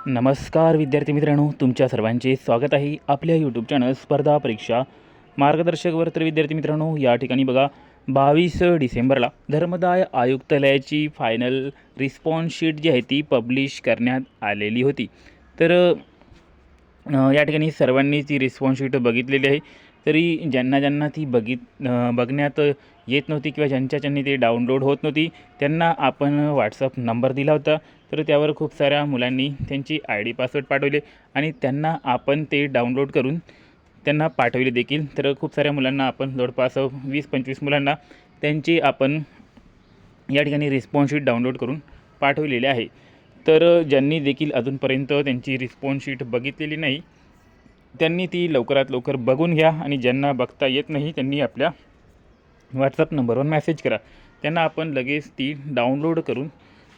नमस्कार विद्यार्थी मित्रांनो, तुमच्या सर्वांचे स्वागत आहे आपल्या यूट्यूब चॅनल स्पर्धा परीक्षा मार्गदर्शकवर. तर विद्यार्थी मित्रांनो, या ठिकाणी बघा 22 डिसेंबरला धर्मदाय आयुक्तालयाची फायनल रिस्पॉन्स शीट जी आहे ती पब्लिश करण्यात आलेली होती. तर या ठिकाणी सर्वांनी ती रिस्पॉन्स शीट बघितलेली आहे. तरी ज्यांना ती बघण्यात येत नव्हती किंवा ज्यांनी ते डाउनलोड होत नव्हती त्यांना आपण व्हॉट्सअप नंबर दिला होता. तर त्यावर खूप साऱ्या मुलांनी त्यांची ID पासवर्ड पाठवले आणि त्यांना आपण ते डाउनलोड करून त्यांना पाठवले देखील. तर खूप साऱ्या मुलांना आपण जवळपास 20-25 मुलांना त्यांची आपण या ठिकाणी रिस्पॉन्स शीट डाउनलोड करून पाठवलेले आहे. तर ज्यांनी देखील अजूनपर्यंत त्यांची रिस्पॉन्स शीट बघितलेली नाही त्यांनी ती लवकरात लवकर बघून घ्या आणि ज्यांना बघता येत नाही त्यांनी आपल्या व्हॉट्सअप नंबरवर मेसेज करा. त्यांना आपण लगेच ती डाउनलोड करून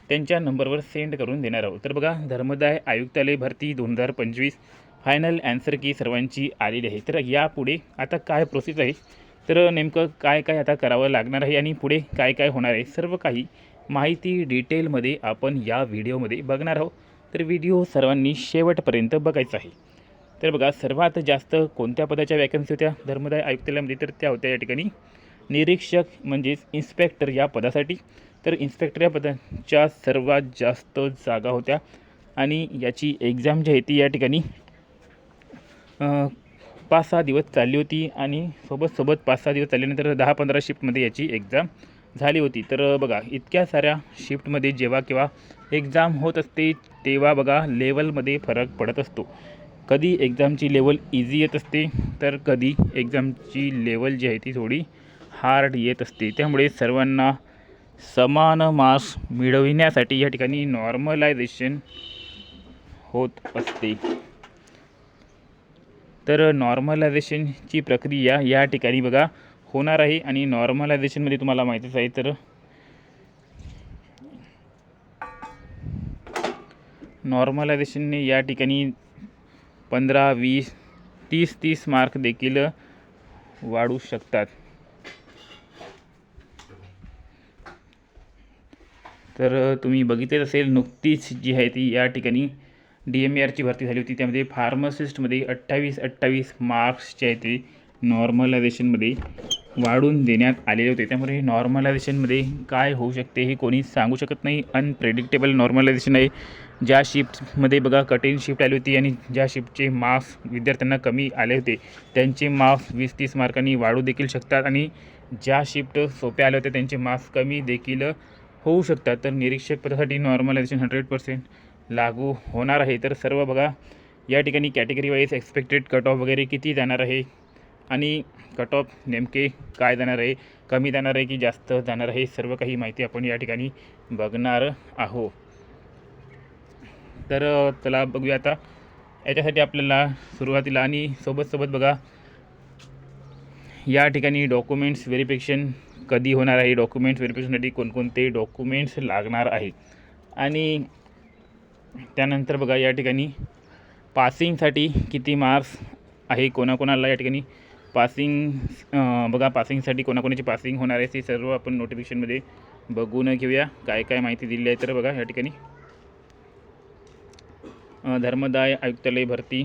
त्यांच्या नंबरवर सेंड करून देणार आहोत. तर बघा, धर्मदाय आयुक्तालय भरती 2025 फायनल ॲन्सर की सर्वांची आलेली आहे. तर यापुढे आता काय प्रोसेस आहे, तर नेमकं काय काय आता करावं लागणार आहे आणि पुढे काय काय होणार आहे, सर्व काही माहिती डिटेलमध्ये आपण या व्हिडिओमध्ये बघणार आहोत. तर व्हिडिओ सर्वांनी शेवटपर्यंत बघायचा आहे. तर बघा, सर्वात जास्त कोणत्या पदाच्या वॅकन्सी होत्या धर्मदाय आयुक्तालयामध्ये, तर त्या होत्या या ठिकाणी निरीक्षक म्हणजेच इन्स्पेक्टर या पदासाठी. तर इन्स्पेक्टर या पदाच्या सर्वात जास्त जागा होत्या आणि याची एक्झाम जी आहे ती या ठिकाणी 5-6 दिवस चालली होती आणि सोबत 5-6 दिवस चालल्यानंतर 10-15 शिफ्टमध्ये याची एक्झाम झाली होती. तर बघा, इतक्या साऱ्या शिफ्टमध्ये जेव्हा केव्हा एक्झाम होत असते तेव्हा बघा लेवलमध्ये फरक पडत असतो. कधी एक्झामची लेवल इझी येत असते तर कधी एक्झामची लेवल जी आहे ती थोडी हार्ड येत असते. त्यामुळे सर्वांना समान मार्क्स मिळविण्यासाठी या ठिकाणी नॉर्मलायझेशन होत असते. तर नॉर्मलायझेशनची प्रक्रिया या ठिकाणी बघा होणार आहे आणि नॉर्मलायझेशनमध्ये तुम्हाला माहितीच आहे, तर नॉर्मलायझेशनने या ठिकाणी 15, 20, 30 मार्क देखील वाढू शकतात. तर तुम्ही बघितलेच असेल, नुकतीच जी आहे ती या ठिकाणी DMARची भरती झाली होती. त्यामध्ये फार्मासिस्टमध्ये 28 मार्क्स जे आहे ते नॉर्मलायझेशनमध्ये वाढून देण्यात आलेले होते. त्यामुळे नॉर्मलायझेशनमध्ये काय होऊ शकते हे कोणीच सांगू शकत नाही. अनप्रेडिक्टेबल नॉर्मलायझेशन आहे. ज्या शिफ्टमध्ये बघा कठीण शिफ्ट आली होती आणि ज्या शिफ्टचे मार्क्स विद्यार्थ्यांना कमी आले होते त्यांचे मार्क्स 20-30 मार्कांनी वाढू देखील शकतात आणि ज्या शिफ्ट सोप्या आल्या होत्या त्यांचे मार्क्स कमी देखील होऊ शकतात. तर निरीक्षक पदासाठी नॉर्मलायझेशन 100% लागू होणार आहे. तर सर्व बघा या ठिकाणी category wise expected cut off वगैरे किती जाणार आहे आणि कट ऑफ नेमके काय जाणार आहे, कमी जाणार आहे की जास्त जाणार आहे, सर्व काही माहिती आपण या ठिकाणी बघणार आहोत. तर चला बघूया आता. याच्यासाठी आपल्याला सुरुवातीला आणि सोबत बघा या ठिकाणी डॉक्युमेंट्स व्हेरिफिकेशन कधी होणार आहे, डॉक्युमेंट्स व्हेरिफिकेशनसाठी कोणकोणते डॉक्युमेंट्स लागणार आहेत आणि त्यानंतर बघा या ठिकाणी पासिंगसाठी किती मार्क्स आहे, कोणाकोणाला या ठिकाणी पासिंग बघा पासिंगसाठी कोणाकोणाची पासिंग होणार आहे ते सर्व आपण नोटिफिकेशनमध्ये बघून घेऊया काय काय माहिती दिली आहे. तर बघा या ठिकाणी धर्मदाय आयुक्तालय भरती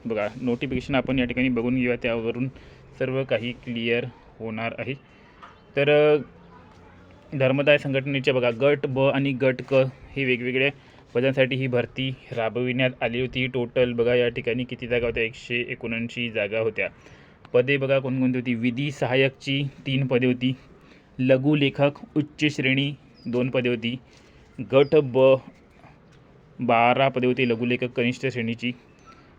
बघा नोटिफिकेशन आपण या ठिकाणी बघून घेऊया, त्यावरून सर्व काही क्लिअर होणार आहे. तर धर्मदाय संघटनेच्या बघा गट ब आणि गट क हे वेगवेगळ्या पदांसाठी ही भरती राबविण्यात आली होती. टोटल बघा या ठिकाणी किती जागा होत्या, 179 जागा होत्या. पदे बघा कोणकोणती होती, विधी सहाय्यकची 3 पदे होती, लघुलेखक उच्च श्रेणी 2 पदे होती, गट ब 12 पदे होती लघुलेखक कनिष्ठ श्रेणीची,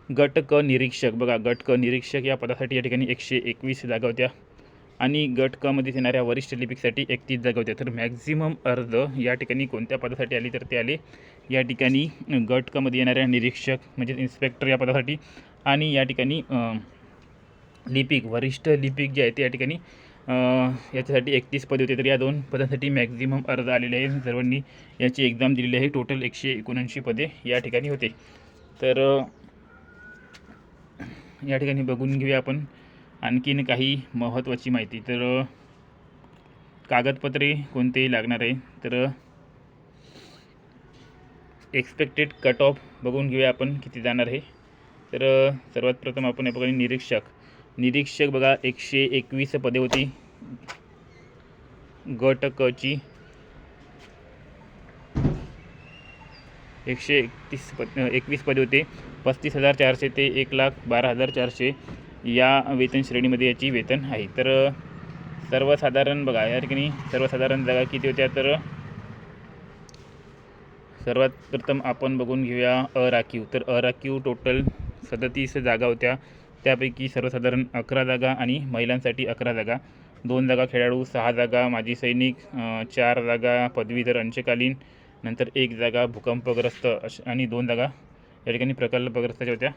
गट क निरीक्षक बघा गट क निरीक्षक या पदासाठी या ठिकाणी 121 जागा होत्या आणि गट क मध्ये येणाऱ्या वरिष्ठ लिपिकसाठी 31 जागा होत्या. तर मॅक्झिमम अर्ज या ठिकाणी कोणत्या पदासाठी आली, तर ते आले या ठिकाणी गट क मध्ये येणाऱ्या निरीक्षक म्हणजे इन्स्पेक्टर या पदासाठी आणि या ठिकाणी लिपिक वरिष्ठ लिपिक जे आहे ते या ठिकाणी याच्यासाठी 31 पदे होते. तर या 2 पदांसाठी मॅक्झिमम अर्ज आलेले आहे. सर्वांनी याची एक्झाम दिलेली आहे. टोटल 179 पदे या ठिकाणी होते. तर या ठिकाणी बघून घेऊया आपण आणखीन काही महत्त्वाची माहिती. तर कागदपत्रे कोणतेही लागणार आहे, तर एक्सपेक्टेड कट ऑफ बघून घेऊया आपण किती जाणार आहे. तर सर्वात प्रथम आपण या प्रकारे निरीक्षक बघा 121 पदे होती गट क ची. 121 पदे होते. 35,400 ते 1,12,400 या वेतन श्रेणीमध्ये याची वेतन आहे. तर सर्वसाधारण बघा या ठिकाणी सर्वसाधारण जागा किती होत्या. तर सर्वात प्रथम आपण बघून घेऊया अराखीव. तर अराखीव टोटल 37 जागा होत्या. त्यापैकी सर्वसाधारण 11 जागा आणि महिलांसाठी 11 जागा, 2 जागा खेळाडू, 6 जागा माजी सैनिक, 4 जागा पदवीधर अंशकालीन, नंतर 1 जागा भूकंपग्रस्त आणि 2 जागा या ठिकाणी प्रकल्पग्रस्ताच्या होत्या.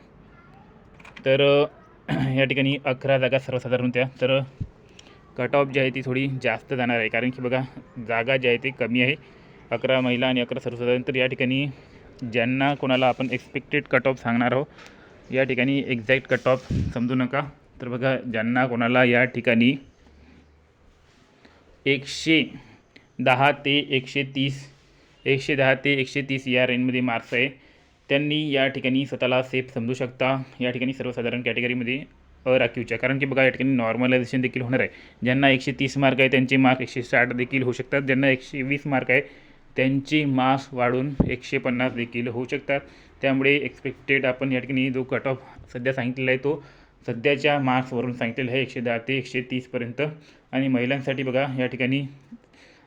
तर या ठिकाणी 11 जागा सर्वसाधारण होत्या. तर कट ऑफ जी आहे ती थोडी जास्त जाणार आहे, कारण की बघा जागा जी आहे ती कमी आहे. 11 महिला आणि 11 सर्वसाधारण. तर या ठिकाणी ज्यांना कोणाला आपण एक्सपेक्टेड कट ऑफ सांगणार आहोत, या ठिकाणी एक्झॅक्ट कट ऑफ समजू नका. तर बघा ज्यांना कोणाला या ठिकाणी 110 ते 130 या रेंजमध्ये मार्क्स आहे, त्यांनी या ठिकाणी स्वतःला सेफ समजू शकता या ठिकाणी सर्वसाधारण कॅटेगरीमध्ये अराखीवच्या. कारण की बघा या ठिकाणी नॉर्मलायझेशन देखील होणार आहे. ज्यांना 130 मार्क आहे त्यांचे मार्क 160 देखील होऊ शकतात. ज्यांना 120 मार्क आहे त्यांचे मार्क्स वाढून 150 देखील होऊ शकतात. त्यामुळे एक्सपेक्टेड आपण या ठिकाणी जो कट ऑफ सध्या सांगितलेला आहे तो सध्याच्या मार्क्सवरून सांगितलेला आहे 110 ते 130पर्यंत. आणि महिलांसाठी बघा या ठिकाणी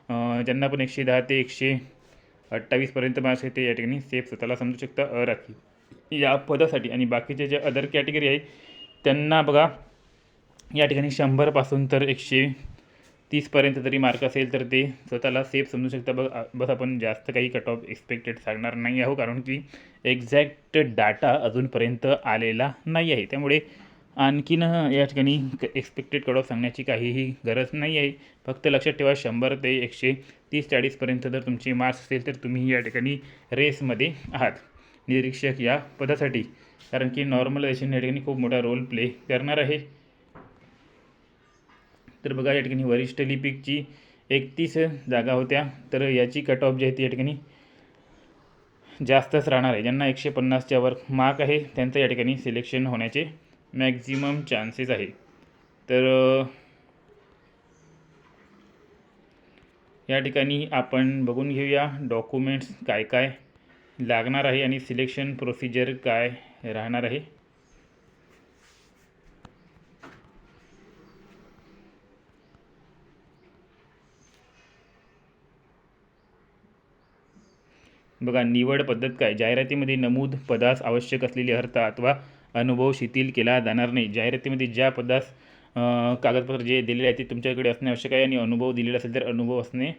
ज्यांना पण 110 ते 128पर्यंत मार्क्स आहे ते या ठिकाणी सेफ स्वतःला समजू शकता अराखीव या पदासाठी. आणि बाकीचे जे अदर कॅटेगरी आहे त्यांना बघा या ठिकाणी 100पासून तर 130पर्यंत जरी मार्क असेल तर ते स्वतःला सेफ समजू शकता. बस आपण जास्त काही कट ऑफ एक्सपेक्टेड सांगणार नाही आहोत, कारण की एक्झॅक्ट डाटा अजूनपर्यंत आलेला नाही आहे. त्यामुळे आणखीन या ठिकाणी एक्सपेक्टेड कट ऑफ सांगण्याची काहीही गरज नाही आहे. फक्त लक्षात ठेवा 100 ते 130-140पर्यंत जर तुमची मार्क्स असेल तर तुम्ही या ठिकाणी रेसमध्ये आहात निरीक्षक या पदासाठी, कारण की नॉर्मलायझेशन या ठिकाणी खूप मोठा रोल प्ले करणार आहे. तर बघा या ठिकाणी वरिष्ठ लिपिकची 31 जागा होत्या. तर याची कट ऑफ जी आहे ती या ठिकाणी जास्तच राहणार आहे. ज्यांना 150च्या वर मार्क आहे त्यांचं या ठिकाणी सिलेक्शन होण्याचे मॅक्झिमम चान्सेस आहे. तर या ठिकाणी आपण बघून घेऊया डॉक्युमेंट्स काय काय लागणार आहे आणि सिलेक्शन प्रोसिजर काय राहणार आहे. बघा निवड पद्धत काय. जाहिरातीमध्ये नमूद पदास आवश्यक असलेली अर्हता अथवा अनुभव शिथिल केला जाणार नाही. जाहिरातीमध्ये ज्या पदास कागदपत्र जे दिलेले आहे ते तुमच्याकडे असणे आवश्यक आहे आणि अनुभव दिलेला असेल तर अनुभव असणे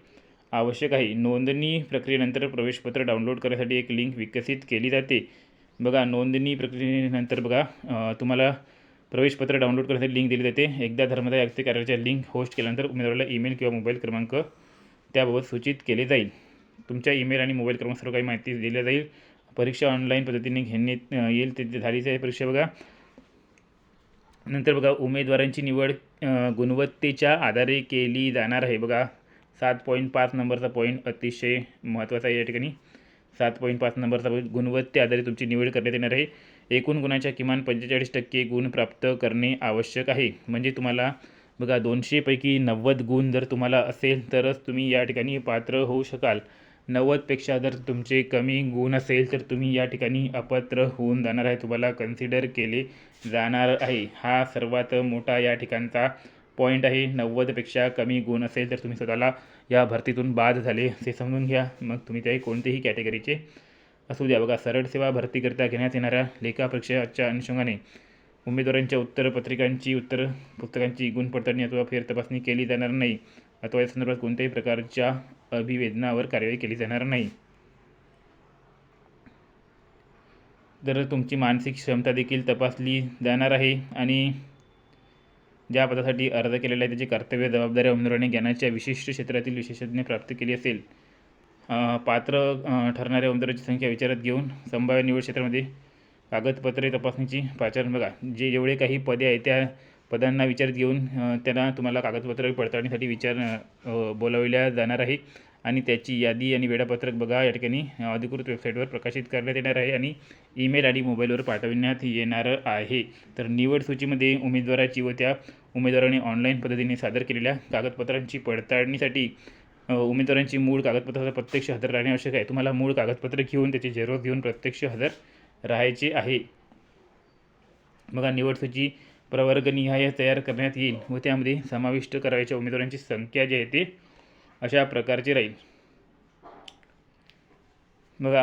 आवश्यक आहे. नोंदणी प्रक्रियेनंतर प्रवेशपत्र डाउनलोड करण्यासाठी एक लिंक विकसित केली जाते. बघा नोंदणी प्रक्रियेनंतर बघा तुम्हाला प्रवेशपत्र डाउनलोड करण्यासाठी लिंक दिली जाते. एकदा धर्मदाय आयुक्त कार्यालयाच्या लिंक होस्ट केल्यानंतर उमेदवाराला ईमेल किंवा मोबाईल क्रमांक त्याबाबत सूचित केले जाईल. तुमच्या ईमेल आणि मोबाईल क्रमांक सर्व काही माहिती दिली जाईल. परीक्षा ऑनलाईन पद्धतीने घेण्यात येईल. ते झालीच आहे परीक्षा बघा. नंतर बघा उमेदवारांची निवड गुणवत्तेच्या आधारे केली जाणार आहे. बघा 7.5 नंबरचा पॉईंट अतिशय महत्त्वाचा आहे. या ठिकाणी 7.5 नंबरचा गुणवत्ते आधारे तुमची निवड करण्यात येणार आहे. एकूण गुणाच्या किमान 45% गुण प्राप्त करणे आवश्यक आहे. म्हणजे तुम्हाला बघा 200पैकी 90 गुण जर तुम्हाला असेल तरच तुम्ही या ठिकाणी पात्र होऊ शकाल. 90पेक्षा जर तुमचे कमी गुण असेल तर तुम्ही या ठिकाणी अपात्र होऊन जाणार आहे, तुम्हाला कन्सिडर केले जाणार आहे. हा सर्वात मोठा या ठिकाणचा पॉईंट आहे. 90पेक्षा कमी गुण असेल तर तुम्ही स्वतःला या भरतीतून बाद झाले असे समजून घ्या. मग तुम्ही ते कोणतेही कॅटेगरीचे असू द्या. बघा सरळ सेवा भरतीकरिता घेण्यात येणाऱ्या लेखापरीक्षेच्या अनुषंगाने उमेदवारांच्या उत्तरपत्रिकांची पुस्तकांची गुणपडताळणी अथवा फेरतपासणी केली जाणार नाही अथवा या संदर्भात कोणत्याही प्रकारच्या अभिवेदनावर कार्यवाही केली जाणार नाही. तर तुमची मानसिक क्षमता देखील तपासली जाणार आहे आणि ज्या पदासाठी अर्ज केलेला आहे त्याची कर्तव्य जबाबदाऱ्या उमेदवाराने ज्ञानाच्या विशिष्ट क्षेत्रातील विशेषज्ञ प्राप्त केली असेल. पात्र ठरणाऱ्या उमेदवारांची संख्या विचारात घेऊन संभाव्य निवड क्षेत्रामध्ये कागदपत्रे तपासणीची पाचारण बघा जेवढे काही पदे आहेत त्या पदांना विचारात घेऊन तुम्हाला कागदपत्र पडताळणीसाठी बोलावल्या जाणार आहे. आणि त्याची यादी आणि वेळापत्रक बघा या ठिकाणी अधिकृत वेबसाईटवर प्रकाशित करण्यात येणार आहे आणि ईमेल आणि मोबाईलवर पाठविण्यात येणार आहे. तर निवड सूचीमध्ये उमेदवाराची व त्या उमेदवाराने ऑनलाईन पद्धतीने सादर केलेल्या कागदपत्रांची पडताळणीसाठी उमेदवारांची मूळ कागदपत्राचा प्रत्यक्ष हजर राहणे आवश्यक आहे. तुम्हाला मूळ कागदपत्र घेऊन त्याचे झेरॉक्स घेऊन प्रत्यक्ष हजर राहायचे आहे. बघा निवड सूची प्रवर्गनिहाय तयार करण्यात येईल व त्यामध्ये समाविष्ट करायच्या उमेदवारांची संख्या जी आहे ते अशा प्रकारची राहील. बघा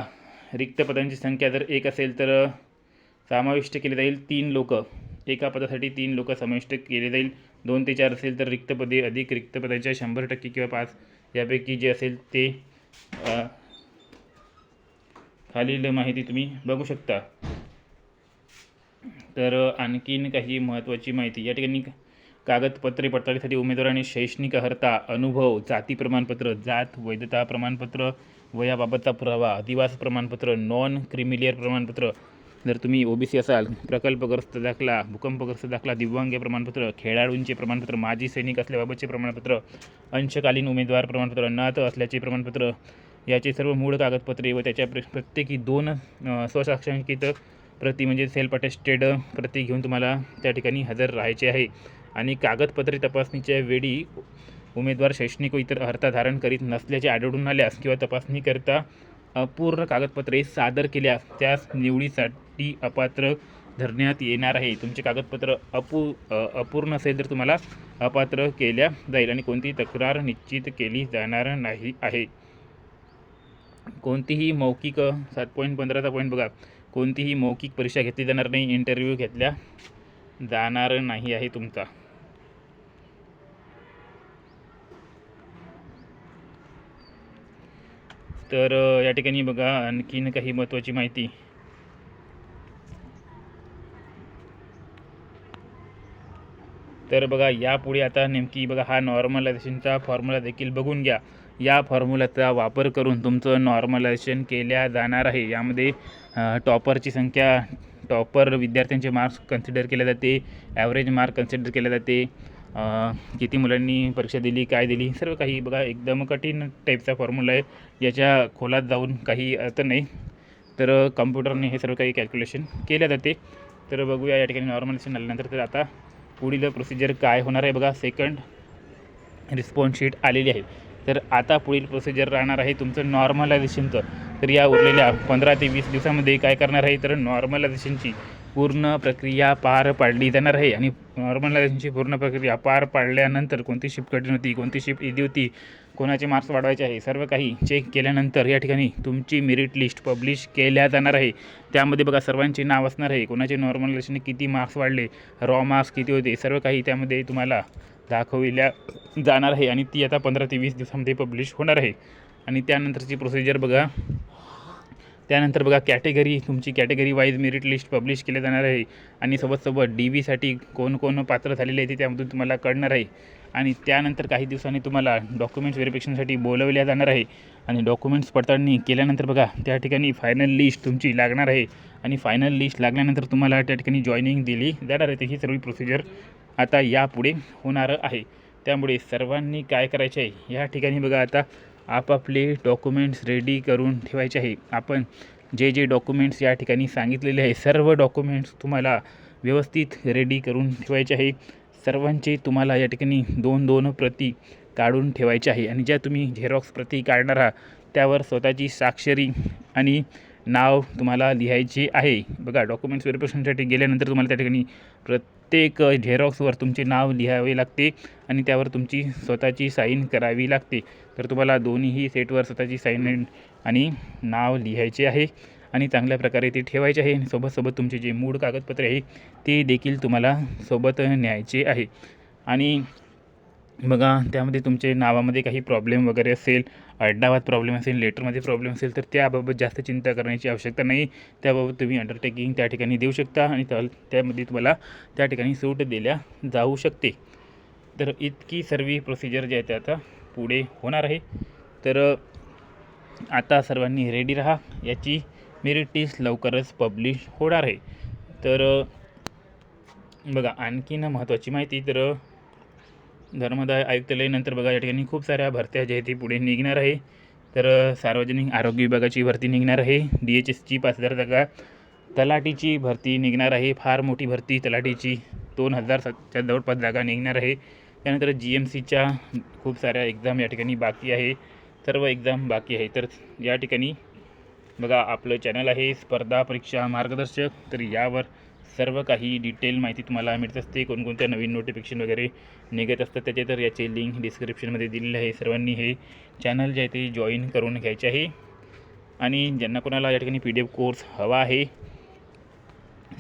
रिक्त पदांची संख्या जर 1 असेल तर समाविष्ट केले जाईल 3 लोक. एका पदासाठी 3 लोक समाविष्ट केले जाईल. 2 ते 4 असेल तर रिक्त पदे अधिक रिक्त पदांच्या 100% किंवा 5 यापैकी जे असेल ते खालील माहिती तुम्ही बघू शकता. तर आणखीन काही महत्त्वाची माहिती या ठिकाणी कागदपत्रे पडताळणीसाठी उमेदवारांनी शैक्षणिक अर्हता, अनुभव, जाती प्रमाणपत्र, जात वैधता प्रमाणपत्र, वयाबाबतचा पुरावा, अधिवास प्रमाणपत्र, नॉन क्रिमिलियर प्रमाणपत्र, जर तुम्ही OBC असाल प्रकल्पग्रस्त दाखला, भूकंपग्रस्त दाखला, दिव्यांग प्रमाणपत्र, खेळाडूंचे प्रमाणपत्र, माजी सैनिक असल्याबाबतचे प्रमाणपत्र, अंशकालीन उमेदवार प्रमाणपत्र, अनाथ असल्याचे प्रमाणपत्र याचे सर्व मूळ कागदपत्रे व त्याच्या प्रत्येकी 2 स्वसाक्षांकित प्रति म्हणजे सेल्फ अटेस्टेड प्रति घेऊन तुम्हाला त्या ठिकाणी हजर राहायचे आहे. आणि कागदपत्रे तपासणीच्या वेळी उमेदवार शैक्षणिक व इतर अर्हता धारण करीत नसल्याचे आढळून आल्यास किंवा तपासणीकरिता अपूर्ण कागदपत्रे सादर केल्यास त्यास निवडीसाठी अपात्र धरण्यात येणार आहे. तुमचे कागदपत्र अपूर्ण असेल तर तुम्हाला अपात्र केल्या जाईल आणि कोणतीही तक्रार निश्चित केली जाणार नाही आहे. कोणतीही मौखिक 7.15चा पॉईंट बघा, कोणतीही मौखिक परीक्षा घेतली जाणार नाही, इंटरव्ह्यू घेतल्या जाणार नाही आहे तुमचा. तर या ठिकाणी बघा आणखीन काही महत्त्वाची माहिती. तर बघा यापुढे आता नेमकी बघा हा नॉर्मलायझेशनचा फॉर्म्युला देखील बघून घ्या. या फॉर्म्युलाचा वापर करून तुमचं नॉर्मलायझेशन केल्या जाणार आहे. यामध्ये टॉपरची संख्या, टॉपर विद्यार्थ्यांचे मार्क्स कन्सिडर केले जाते, ॲव्हरेज मार्क कन्सिडर केले जाते, किती मुलांनी परीक्षा दिली, काय दिली, सर्व काही बघा एकदम कठीण टाईपचा फॉर्म्युला आहे. याच्या खोलात जाऊन काही अर्थ नाही. तर कम्प्युटरने हे सर्व काही कॅल्क्युलेशन केले जाते. तर बघूया या ठिकाणी नॉर्मलायझेशन आल्यानंतर तर आता पुढील प्रोसिजर काय होणार आहे बघा. सेकंड रिस्पॉन्स शीट आलेली आहे. तर आता पुढील प्रोसिजर राहणार आहे तुमचं नॉर्मलायझेशनचं. तर या उरलेल्या 15 ते 20 दिवसामध्ये काय करणार आहे तर नॉर्मलायझेशनची पूर्ण प्रक्रिया पार पाडली जाणार आहे. आणि नॉर्मलायझेशनची पूर्ण प्रक्रिया पार पाडल्यानंतर कोणती शिफ्ट कठीण होती, कोणती शिफ्ट इझी होती, कोणाचे मार्क्स वाढवायचे आहे, सर्व काही चेक केल्यानंतर या ठिकाणी तुमची मेरिट लिस्ट पब्लिश केल्या जाणार आहे. त्यामध्ये बघा सर्वांचे नाव असणार आहे, कोणाचे नॉर्मलायझेशनने किती मार्क्स वाढले, रॉ मार्क्स किती होते, सर्व काही त्यामध्ये तुम्हाला दाखविल्या जाणार आहे. आणि ती आता 15 ते 20 दिवसामध्ये पब्लिश होणार आहे. आणि त्यानंतरची प्रोसिजर बघा. त्यानंतर बघा कॅटेगरी, तुमची category wise merit list publish केली जाणार आहे. आणि सोबत DVसाठी कोण कोण पात्र झालेले आहे ते त्यामधून तुम्हाला कळणार आहे. आणि त्यानंतर काही दिवसांनी तुम्हाला डॉक्युमेंट्स व्हेरिफिकेशनसाठी बोलवल्या जाणार आहे. आणि डॉक्युमेंट्स पडताळणी केल्यानंतर बघा त्या ठिकाणी फायनल लिस्ट तुमची लागणार आहे. आणि फायनल लिस्ट लागल्यानंतर तुम्हाला त्या ठिकाणी जॉईनिंग दिली जाणार आहे. ही सर्व प्रोसिजर आता यापुढे होणार आहे. त्यामुळे सर्वांनी काय करायचे आहे, या ठिकाणी बघा आता आपापले डॉक्युमेंट्स रेडी करून ठेवायचे आहे. आपण जे डॉक्युमेंट्स या ठिकाणी सांगितलेले आहे सर्व डॉक्युमेंट्स तुम्हाला व्यवस्थित रेडी करून ठेवायचे आहे. सर्वांचे तुम्हाला या ठिकाणी 2-2 प्रती काढून ठेवायचे आहे. आणि ज्या तुम्ही झेरॉक्स प्रती काढणार आहात त्यावर स्वतःची स्वाक्षरी आणि नाव तुम्हाला लिहायचे आहे. बघा डॉक्युमेंट्स व्हेरिफिकेशनसाठी गेल्यानंतर तुम्हाला त्या ठिकाणी प्रत्येक झेरॉक्सवर तुमचे नाव लिहावे लागते आणि त्यावर तुमची स्वतःची साईन करावी लागते. तर तुम्हाला दोन्हीही सेटवर स्वतःची साईन आणि नाव लिहायचे आहे आणि चांगल्या प्रकारे ते ठेवायचे आहे. आणि सोबत तुमचे जे मूळ कागदपत्रे आहे ते देखील तुम्हाला सोबत न्यायचे आहे. आणि बघा त्यामध्ये तुमचे नावामध्ये काही प्रॉब्लेम वगैरे असेल, अड्डावात प्रॉब्लेम असेल, लेटरमध्ये प्रॉब्लेम असेल तर त्याबाबत जास्त चिंता करण्याची आवश्यकता नाही. त्याबाबत तुम्ही अंडरटेकिंग त्या ठिकाणी देऊ शकता आणि त्यामध्ये तुम्हाला त्या ठिकाणी सूट दिल्या जाऊ शकते. तर इतकी सर्व प्रोसिजर जे आहे ते आता पुढे होणार आहे. तर आता सर्वांनी रेडी राहा. याची मेरिट लिस्ट लवकरच पब्लिश होणार आहे. तर बघा आणखीन महत्त्वाची माहिती. तर धर्मदाय आयुक्तालयानंतर बघा या ठिकाणी खूप साऱ्या भरत्या ज्या आहेत ती पुढे निघणार आहे. तर सार्वजनिक आरोग्य विभागाची भरती निघणार आहे. DHSची 5000 जागा, तलाठीची भरती निघणार आहे. फार मोठी भरती तलाठीची 2000च्या जवळपास जागा निघणार आहे. त्यानंतर GMCच्या खूप साऱ्या एक्झाम या ठिकाणी बाकी आहे. सर्व एक्झाम बाकी आहे. तर या ठिकाणी बघा आपलं चॅनल आहे स्पर्धा परीक्षा मार्गदर्शक. तर यावर सर्व काही डिटेल माहिती तुम्हाला मिळत असते. कोणकोणत्या नवीन नोटिफिकेशन वगैरे निघत असतात त्याचे. तर याचे लिंक डिस्क्रिप्शनमध्ये दिलेले आहे. सर्वांनी हे चॅनल जे आहे ते जॉईन करून घ्यायचे आहे. आणि ज्यांना कोणाला या ठिकाणी PDF कोर्स हवा आहे,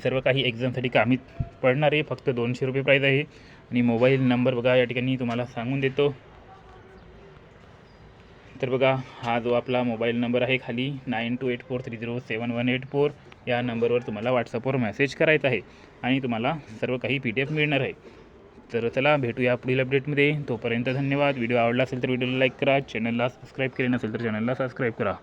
सर्व काही एक्झामसाठी कामी पडणार आहे. फक्त 200 रुपये प्राईज आहे. आणि मोबाईल नंबर बघा या ठिकाणी तुम्हाला सांगून देतो. तर बघा हा जो आपला मोबाईल नंबर आहे खाली 9284307184 या नंबरवर तुम्हाला व्हॉट्सअपवर मेसेज करायचा आहे आणि तुम्हाला सर्व काही PDF मिळणार आहे. तर चला भेटूया पुढील अपडेटमध्ये. तोपर्यंत धन्यवाद. व्हिडिओ आवडला असेल तर व्हिडिओला लाईक करा. चॅनलला सबस्क्राईब केले नसेल तर चॅनलला सबस्क्राईब करा.